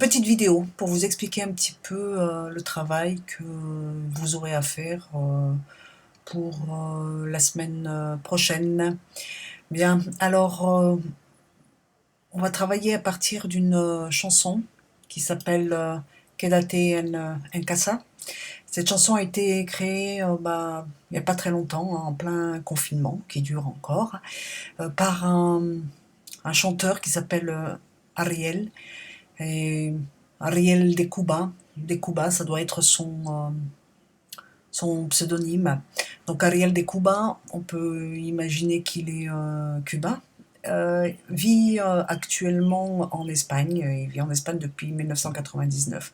petite vidéo pour vous expliquer un petit peu le travail que vous aurez à faire pour la semaine prochaine. Bien, alors on va travailler à partir d'une chanson qui s'appelle Quédate en casa. Cette chanson a été créée il n'y a pas très longtemps, hein, en plein confinement, qui dure encore, par un chanteur qui s'appelle Ariel. Et Ariel de Cuba. De Cuba, ça doit être son pseudonyme. Donc Ariel de Cuba, on peut imaginer qu'il est cubain. Vit actuellement en Espagne, il vit en Espagne depuis 1999.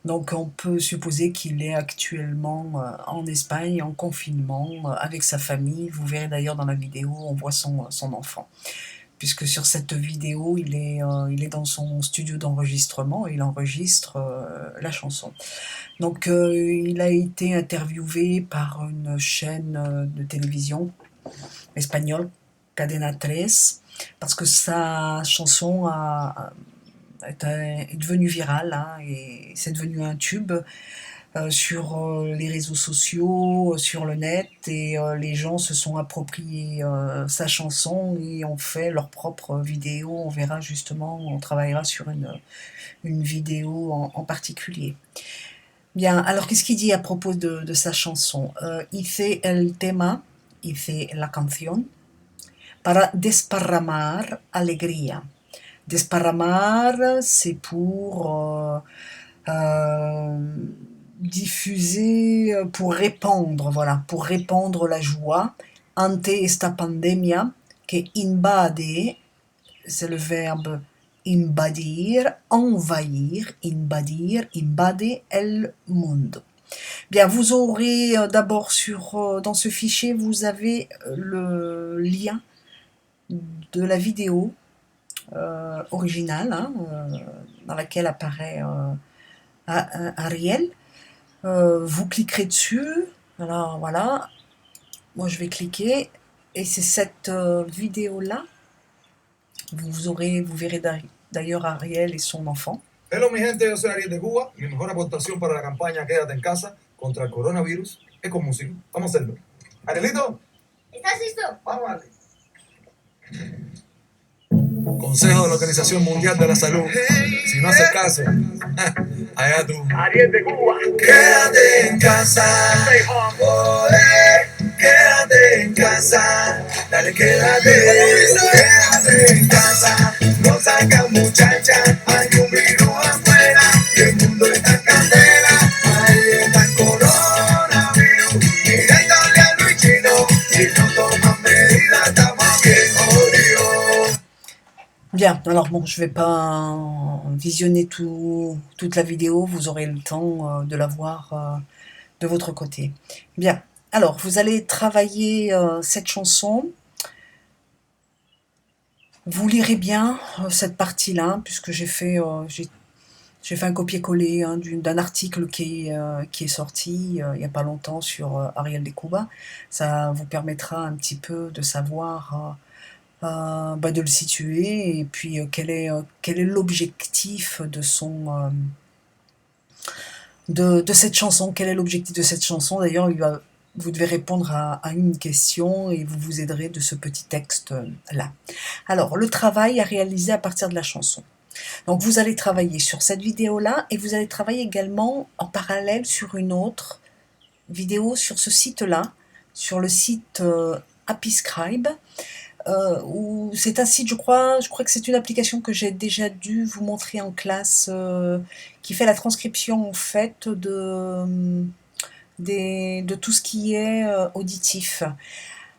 Donc on peut supposer qu'il est actuellement en Espagne, en confinement, avec sa famille. Vous verrez d'ailleurs dans la vidéo, on voit son enfant. Puisque sur cette vidéo, il est dans son studio d'enregistrement et il enregistre la chanson. Donc il a été interviewé par une chaîne de télévision espagnole, Cadena 3, parce que sa chanson est devenue virale, hein, et c'est devenu un tube sur les réseaux sociaux, sur le net, et les gens se sont appropriés sa chanson et ont fait leur propre vidéo. On verra justement, on travaillera sur une vidéo en particulier. Bien, alors qu'est-ce qu'il dit à propos de sa chanson? Hice el tema, hice la canción, para desparramar alegría. Desparramar, c'est pour diffuser, pour répandre, voilà, pour répandre la joie. Ante esta pandemia que invade, c'est le verbe invadir, envahir, invade el mundo. Bien, vous aurez d'abord dans ce fichier, vous avez le lien de la vidéo originale, hein, dans laquelle apparaît Ariel. Vous cliquerez dessus. Alors voilà, moi je vais cliquer et c'est cette vidéo-là. Vous verrez d'ailleurs Ariel et son enfant. Hello mi gente, yo soy Ariel de Cuba. Mi mejor aportación para la campaña Quédate en casa contra el coronavirus es con música. Vamos a hacerlo. Arielito. ¿Estás listo? Vamos a darle. Consejo de la Organización Mundial de la Salud. Si no haces caso, allá tú. Ariel de Cuba. Quédate en casa. Quédate en casa. Dale, quédate en casa. No salgas muchacha. Hay un virus afuera. Y el mundo está en candela. Ahí está el coronavirus. Mirándole a Luis Chino. Si no toman medidas, estamos bien jodidos. Bien, alors bon, je vais pas visionner toute la vidéo, vous aurez le temps de la voir de votre côté. Bien, alors vous allez travailler cette chanson. Vous lirez bien cette partie-là, puisque j'ai fait un copier-coller hein, d'un article qui est sorti il n'y a pas longtemps sur Ariel de Cuba. Ça vous permettra un petit peu de savoir de le situer et puis quel est l'objectif de cette chanson. Quel est l'objectif de cette chanson? D'ailleurs, vous devez répondre à une question et vous vous aiderez de ce petit texte-là. Alors, le travail à réaliser à partir de la chanson. Donc, vous allez travailler sur cette vidéo-là et vous allez travailler également en parallèle sur une autre vidéo sur ce site-là, sur le site Happyscribe. Où c'est un site, je crois que c'est une application que j'ai déjà dû vous montrer en classe, qui fait la transcription en fait de tout ce qui est auditif.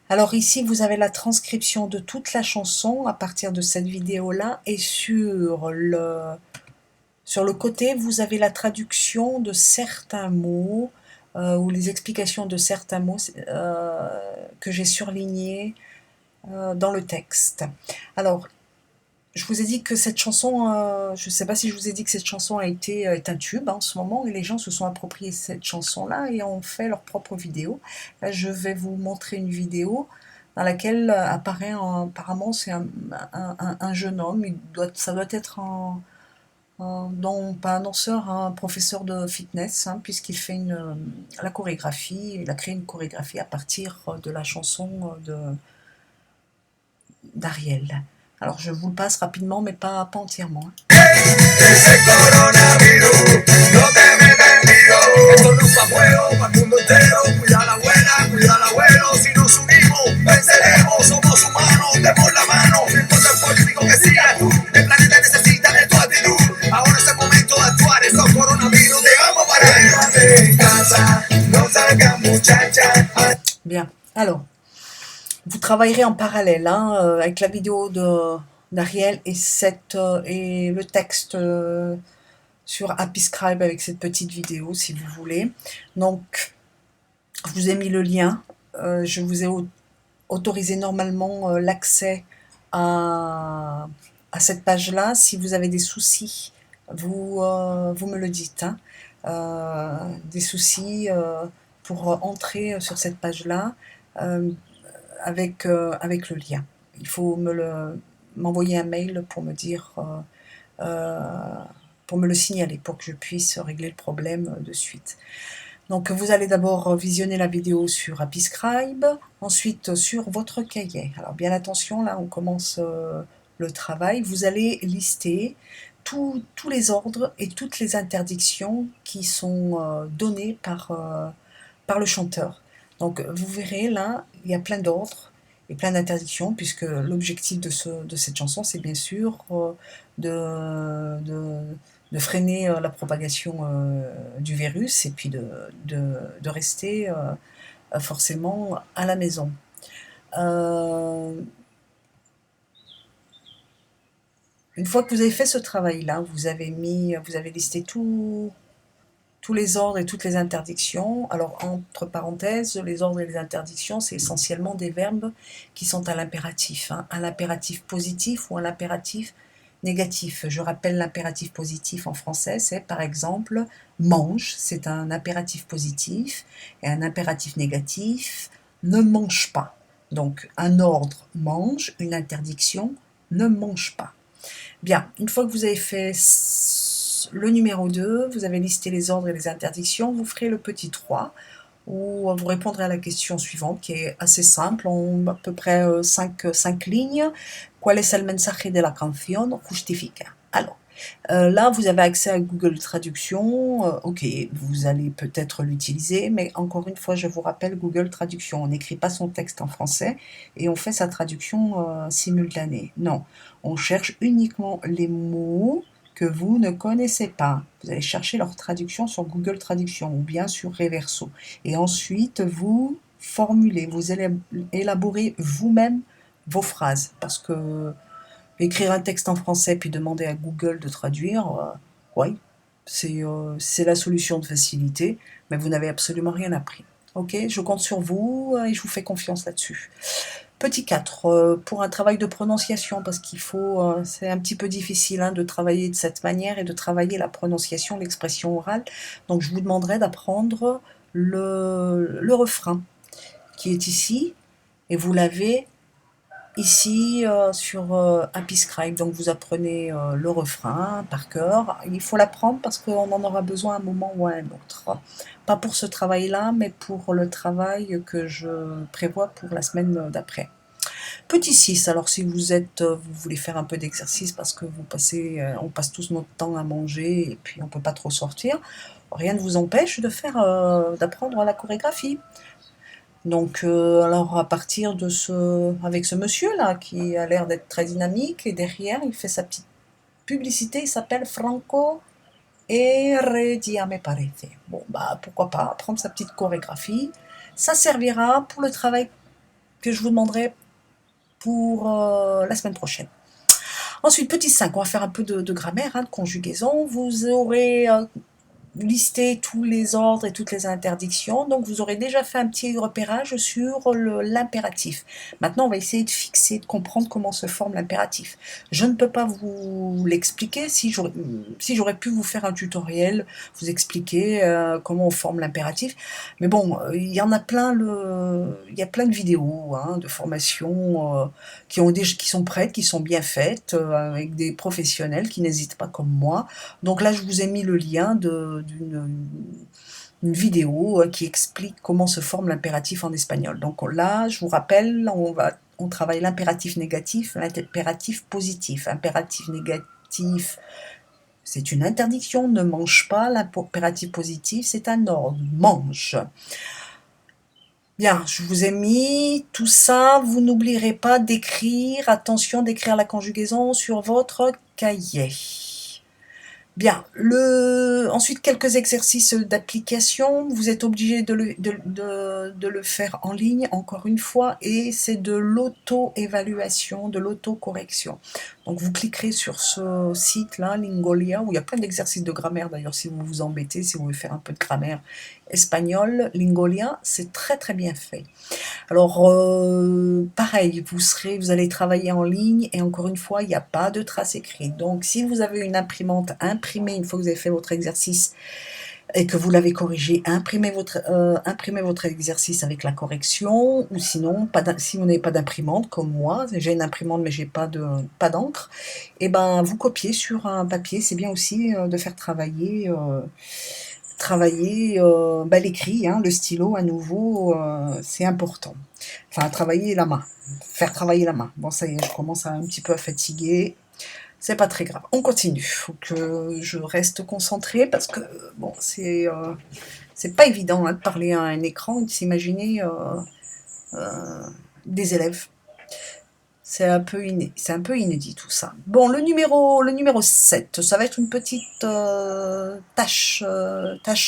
Alors ici, vous avez la transcription de toute la chanson à partir de cette vidéo-là, et sur le côté, vous avez la traduction de certains mots, ou les explications de certains mots que j'ai surlignés dans le texte. Alors, je vous ai dit que cette chanson, je ne sais pas si je vous ai dit que cette chanson est un tube en ce moment, et les gens se sont appropriés cette chanson-là et ont fait leur propre vidéo. Là, je vais vous montrer une vidéo dans laquelle apparaît apparemment c'est un jeune homme, ça doit être non pas un danseur, un professeur de fitness, hein, puisqu'il fait la chorégraphie, il a créé une chorégraphie à partir de la chanson d'Ariel. Alors je vous le passe rapidement, mais pas entièrement, hein. Ese coronavirus, no te metas en lío. Esto no es pa' juego, pa' el mundo entero. Cuida a la abuela, cuida al abuelo. Si nos unimos, venceremos. Somos humanos, demos la mano. No importa el político que sigas tú. El planeta necesita de tu actitud. Ahora es el momento de actuar. Esto es coronavirus, dejamos para quédate en casa. No salgas, muchacha. Bien, alors, vous travaillerez en parallèle, hein, avec la vidéo d'Ariel et le texte sur Happy Scribe avec cette petite vidéo, si vous voulez. Donc, je vous ai mis le lien. Je vous ai autorisé normalement l'accès à cette page-là. Si vous avez des soucis, vous me le dites, hein. Des soucis pour entrer sur cette page-là avec le lien. Il faut m'envoyer un mail pour me dire, pour me le signaler, pour que je puisse régler le problème de suite. Donc vous allez d'abord visionner la vidéo sur Happy Scribe, ensuite sur votre cahier. Alors bien attention, là on commence le travail. Vous allez lister tous les ordres et toutes les interdictions qui sont données par le chanteur. Donc vous verrez là, il y a plein d'ordres et plein d'interdictions, puisque l'objectif de cette chanson, c'est bien sûr de freiner la propagation du virus et puis de rester forcément à la maison. Une fois que vous avez fait ce travail-là, vous avez listé tous les ordres et toutes les interdictions. Alors, entre parenthèses, les ordres et les interdictions, c'est essentiellement des verbes qui sont à l'impératif, hein, à l'impératif positif ou à l'impératif négatif. Je rappelle l'impératif positif en français, c'est par exemple mange, c'est un impératif positif, et un impératif négatif, ne mange pas. Donc, un ordre mange, une interdiction ne mange pas. Bien, une fois que vous avez fait le numéro 2, vous avez listé les ordres et les interdictions, vous ferez le petit 3, où vous répondrez à la question suivante, qui est assez simple, en à peu près 5 lignes. ¿Cuál es el mensaje de la canción? Justifica. Alors, là, vous avez accès à Google Traduction. Ok, vous allez peut-être l'utiliser, mais encore une fois, je vous rappelle Google Traduction. On n'écrit pas son texte en français et on fait sa traduction simultanée. Non, on cherche uniquement les mots que vous ne connaissez pas. Vous allez chercher leur traduction sur Google Traduction ou bien sur Reverso. Et ensuite, vous formulez, vous allez élaborer vous-même vos phrases. Parce que écrire un texte en français puis demander à Google de traduire, oui, c'est la solution de facilité, mais vous n'avez absolument rien appris. Ok, je compte sur vous et je vous fais confiance là-dessus. Petit 4, pour un travail de prononciation, parce c'est un petit peu difficile hein, de travailler de cette manière et de travailler la prononciation, l'expression orale. Donc je vous demanderai d'apprendre le refrain qui est ici, et vous l'avez ici sur Happy Scribe. Donc vous apprenez le refrain par cœur. Il faut l'apprendre parce qu'on en aura besoin à un moment ou à un autre. Pas pour ce travail-là, mais pour le travail que je prévois pour la semaine d'après. Petit 6, alors si vous voulez faire un peu d'exercice parce que on passe tous notre temps à manger et puis on peut pas trop sortir, rien ne vous empêche d'apprendre la chorégraphie. Donc, alors à partir avec ce monsieur-là qui a l'air d'être très dynamique, et derrière il fait sa petite publicité, il s'appelle Franco Heredia, me parece. Bon, bah pourquoi pas, prendre sa petite chorégraphie, ça servira pour le travail que je vous demanderai pour la semaine prochaine. Ensuite, petit 5, on va faire un peu de grammaire, hein, de conjugaison. Vous lister tous les ordres et toutes les interdictions. Donc vous aurez déjà fait un petit repérage sur l'impératif. Maintenant, on va essayer de fixer, de comprendre comment se forme l'impératif. Je ne peux pas vous l'expliquer. Si j'aurais pu vous faire un tutoriel, vous expliquer comment on forme l'impératif. Mais bon, il y en a plein, il y a plein de vidéos hein, de formation qui sont prêtes, qui sont bien faites, avec des professionnels qui n'hésitent pas comme moi. Donc là, je vous ai mis le lien d'une une vidéo qui explique comment se forme l'impératif en espagnol. Donc là, je vous rappelle, on travaille l'impératif négatif, l'impératif positif. Impératif négatif, c'est une interdiction, ne mange pas. L'impératif positif, c'est un ordre, mange. Bien, je vous ai mis tout ça. Vous n'oublierez pas d'écrire, attention d'écrire la conjugaison sur votre cahier. Bien, ensuite quelques exercices d'application. Vous êtes obligé de le faire en ligne, encore une fois, et c'est de l'auto-évaluation, de l'auto-correction. Donc vous cliquerez sur ce site-là, Lingolia, où il y a plein d'exercices de grammaire, d'ailleurs, si vous vous embêtez, si vous voulez faire un peu de grammaire espagnole, Lingolia, c'est très très bien fait. Alors, pareil, vous allez travailler en ligne et encore une fois, il n'y a pas de trace écrite. Donc, si vous avez une imprimante, imprimez une fois que vous avez fait votre exercice et que vous l'avez corrigé, imprimez votre exercice avec la correction, ou sinon, si vous n'avez pas d'imprimante, comme moi, j'ai une imprimante mais j'ai pas d'encre, et ben vous copiez sur un papier. C'est bien aussi de faire travailler l'écrit, hein, le stylo à nouveau, c'est important. Enfin, travailler la main, faire travailler la main. Bon, ça y est, je commence un petit peu à fatiguer. C'est pas très grave. On continue. Faut que je reste concentrée parce que bon, c'est pas évident hein, de parler à un écran et de s'imaginer des élèves. C'est un peu inédit tout ça. Bon, le numéro 7, ça va être une petite tâche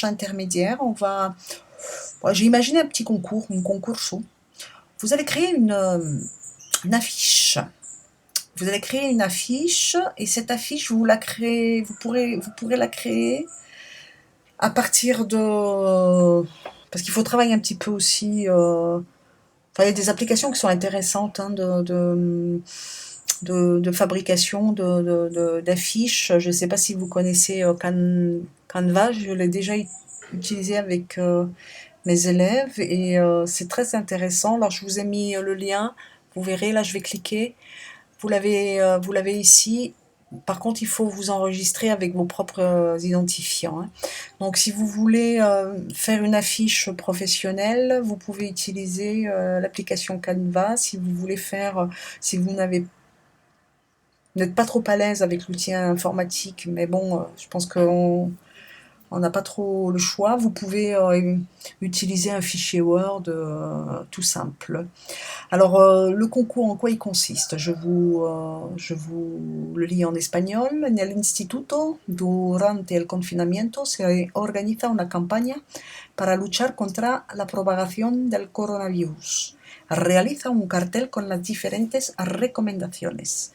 intermédiaire. J'ai imaginé un petit concours, un concourso. Vous allez créer une affiche. Vous allez créer une affiche et cette affiche, vous pourrez la créer à partir de... Parce qu'il faut travailler un petit peu aussi... Enfin, il y a des applications qui sont intéressantes hein, de fabrication d'affiches. Je ne sais pas si vous connaissez Canva, je l'ai déjà utilisé avec mes élèves et c'est très intéressant. Alors je vous ai mis le lien, vous verrez, là je vais cliquer. Vous l'avez ici. Par contre, il faut vous enregistrer avec vos propres identifiants. Hein. Donc, si vous voulez faire une affiche professionnelle, vous pouvez utiliser l'application Canva. Si vous voulez si vous n'êtes pas trop à l'aise avec l'outil informatique, mais bon, je pense qu'on n'a pas trop le choix. Vous pouvez utiliser un fichier Word tout simple. Alors, le concours, en quoi il consiste? Je vous le lis en espagnol. En el instituto, durante el confinamiento, se organiza una campaña para luchar contra la propagación del coronavirus. Realiza un cartel con las diferentes recomendaciones.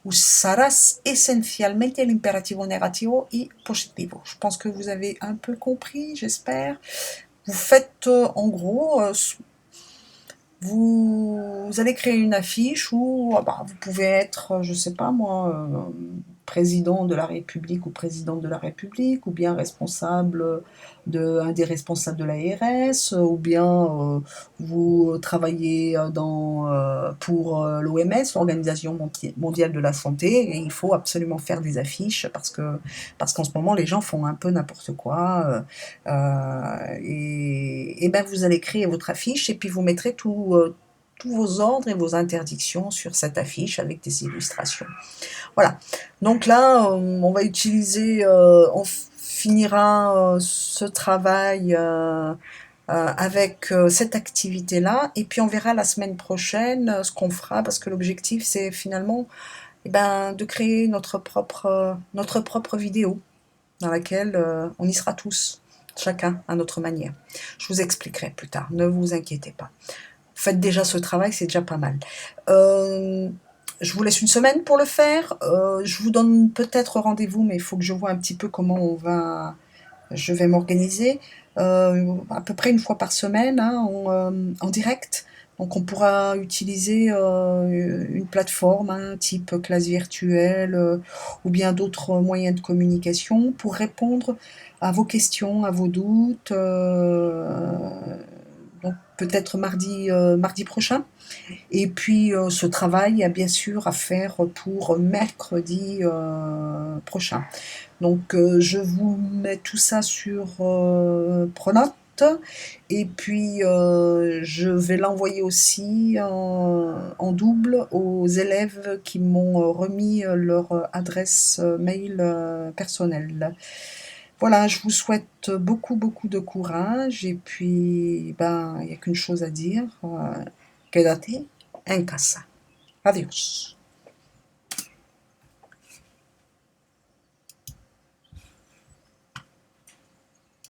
Usarás esencialmente el imperativo negativo y positivo. Je pense que vous avez un peu compris, j'espère. Vous faites, en gros, vous allez créer une affiche où vous pouvez être, je sais pas moi, président de la République ou présidente de la République, ou bien un des responsables de l'ARS, ou bien vous travaillez pour l'OMS, l'Organisation mondiale de la santé, et il faut absolument faire des affiches parce qu'en ce moment les gens font un peu n'importe quoi, et ben vous allez créer votre affiche et puis vous mettrez tous vos ordres et vos interdictions sur cette affiche avec des illustrations. Voilà. Donc là, on va utiliser, on finira ce travail avec cette activité-là, et puis on verra la semaine prochaine ce qu'on fera, parce que l'objectif c'est finalement de créer notre propre vidéo dans laquelle on y sera tous, chacun à notre manière. Je vous expliquerai plus tard, ne vous inquiétez pas. Faites déjà ce travail, c'est déjà pas mal. Je vous laisse une semaine pour le faire. Je vous donne peut-être rendez-vous, mais il faut que je vois un petit peu comment on va Je vais m'organiser à peu près une fois par semaine hein, en direct. Donc on pourra utiliser une plateforme hein, type classe virtuelle ou bien d'autres moyens de communication pour répondre à vos questions, à vos doutes. Donc peut-être mardi prochain. Et puis ce travail a bien sûr à faire pour mercredi prochain. Donc je vous mets tout ça sur Pronote et puis je vais l'envoyer aussi en double aux élèves qui m'ont remis leur adresse mail personnelle. Voilà, je vous souhaite beaucoup beaucoup de courage et puis ben il n'y a qu'une chose à dire, quédate en casa. Adios.